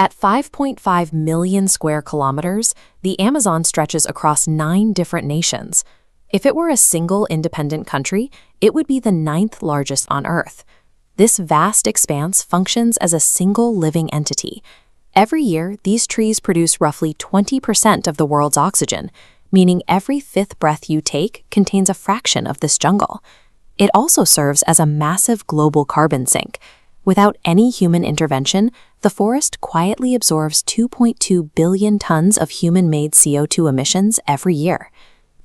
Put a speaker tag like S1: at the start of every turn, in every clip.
S1: At 5.5 million square kilometers, the Amazon stretches across 9 different nations. If it were a single independent country, it would be the 9th largest on Earth. This vast expanse functions as a single living entity. Every year, these trees produce roughly 20% of the world's oxygen, meaning every 5th breath you take contains a fraction of this jungle. It also serves as a massive global carbon sink. Without any human intervention, the forest quietly absorbs 2.2 billion tons of human-made CO2 emissions every year.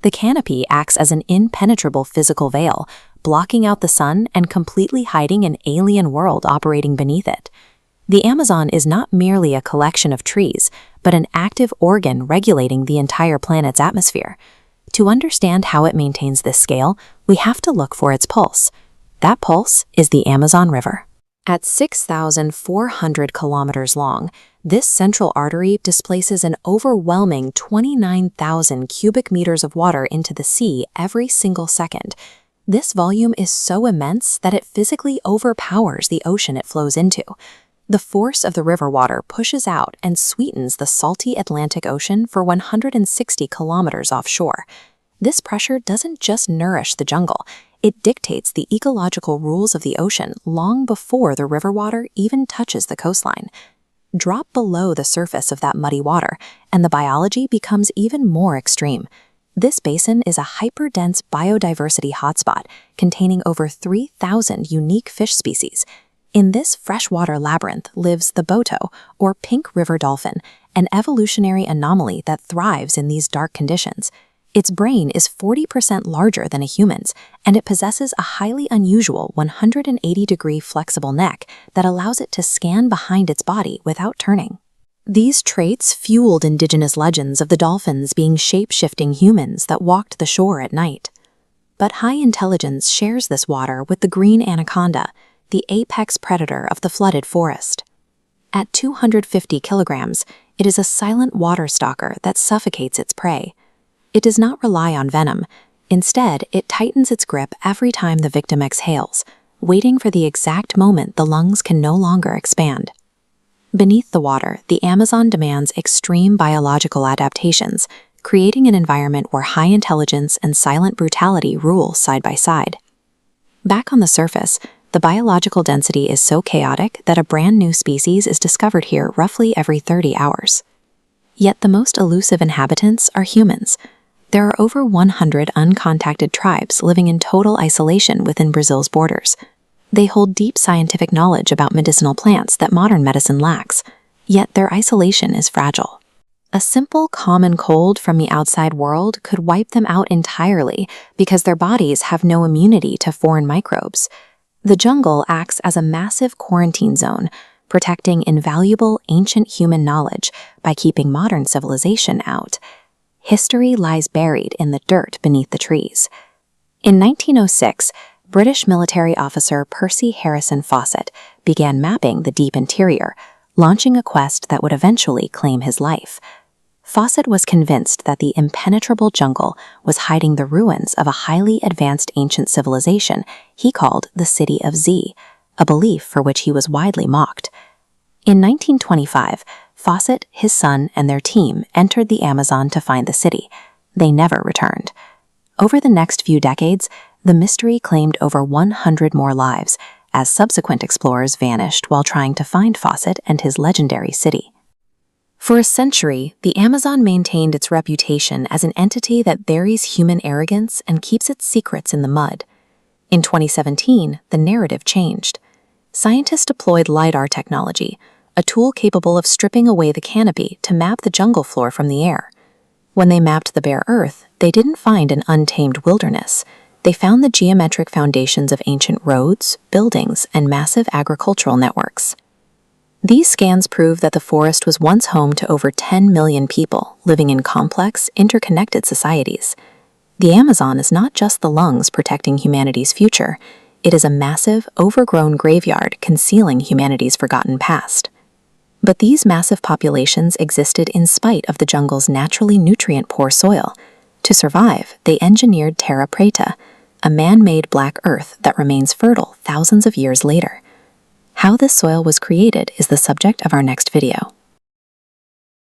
S1: The canopy acts as an impenetrable physical veil, blocking out the sun and completely hiding an alien world operating beneath it. The Amazon is not merely a collection of trees, but an active organ regulating the entire planet's atmosphere. To understand how it maintains this scale, we have to look for its pulse. That pulse is the Amazon River. At 6,400 kilometers long, this central artery displaces an overwhelming 29,000 cubic meters of water into the sea every single second. This volume is so immense that it physically overpowers the ocean it flows into. The force of the river water pushes out and sweetens the salty Atlantic Ocean for 160 kilometers offshore. This pressure doesn't just nourish the jungle, it dictates the ecological rules of the ocean long before the river water even touches the coastline. Drop below the surface of that muddy water, and the biology becomes even more extreme. This basin is a hyper-dense biodiversity hotspot containing over 3,000 unique fish species. In this freshwater labyrinth lives the boto, or pink river dolphin, an evolutionary anomaly that thrives in these dark conditions. Its brain is 40% larger than a human's, and it possesses a highly unusual 180-degree flexible neck that allows it to scan behind its body without turning. These traits fueled indigenous legends of the dolphins being shape-shifting humans that walked the shore at night. But high intelligence shares this water with the green anaconda, the apex predator of the flooded forest. At 250 kilograms, it is a silent water stalker that suffocates its prey. It does not rely on venom. Instead, it tightens its grip every time the victim exhales, waiting for the exact moment the lungs can no longer expand. Beneath the water, the Amazon demands extreme biological adaptations, creating an environment where high intelligence and silent brutality rule side by side. Back on the surface, the biological density is so chaotic that a brand new species is discovered here roughly every 30 hours. Yet the most elusive inhabitants are humans. There are over 100 uncontacted tribes living in total isolation within Brazil's borders. They hold deep scientific knowledge about medicinal plants that modern medicine lacks, yet their isolation is fragile. A simple common cold from the outside world could wipe them out entirely because their bodies have no immunity to foreign microbes. The jungle acts as a massive quarantine zone, protecting invaluable ancient human knowledge by keeping modern civilization out. History lies buried in the dirt beneath the trees. In 1906, British military officer Percy Harrison Fawcett began mapping the deep interior, launching a quest that would eventually claim his life. Fawcett was convinced that the impenetrable jungle was hiding the ruins of a highly advanced ancient civilization he called the City of Z, a belief for which he was widely mocked. In 1925, Fawcett, his son, and their team entered the Amazon to find the city. They never returned. Over the next few decades, the mystery claimed over 100 more lives, as subsequent explorers vanished while trying to find Fawcett and his legendary city. For a century, the Amazon maintained its reputation as an entity that buries human arrogance and keeps its secrets in the mud. In 2017, the narrative changed. Scientists deployed LiDAR technology, a tool capable of stripping away the canopy to map the jungle floor from the air. When they mapped the bare earth, they didn't find an untamed wilderness. They found the geometric foundations of ancient roads, buildings, and massive agricultural networks. These scans prove that the forest was once home to over 10 million people living in complex, interconnected societies. The Amazon is not just the lungs protecting humanity's future. It is a massive, overgrown graveyard concealing humanity's forgotten past. But these massive populations existed in spite of the jungle's naturally nutrient-poor soil. To survive, they engineered terra preta, a man-made black earth that remains fertile thousands of years later. How this soil was created is the subject of our next video.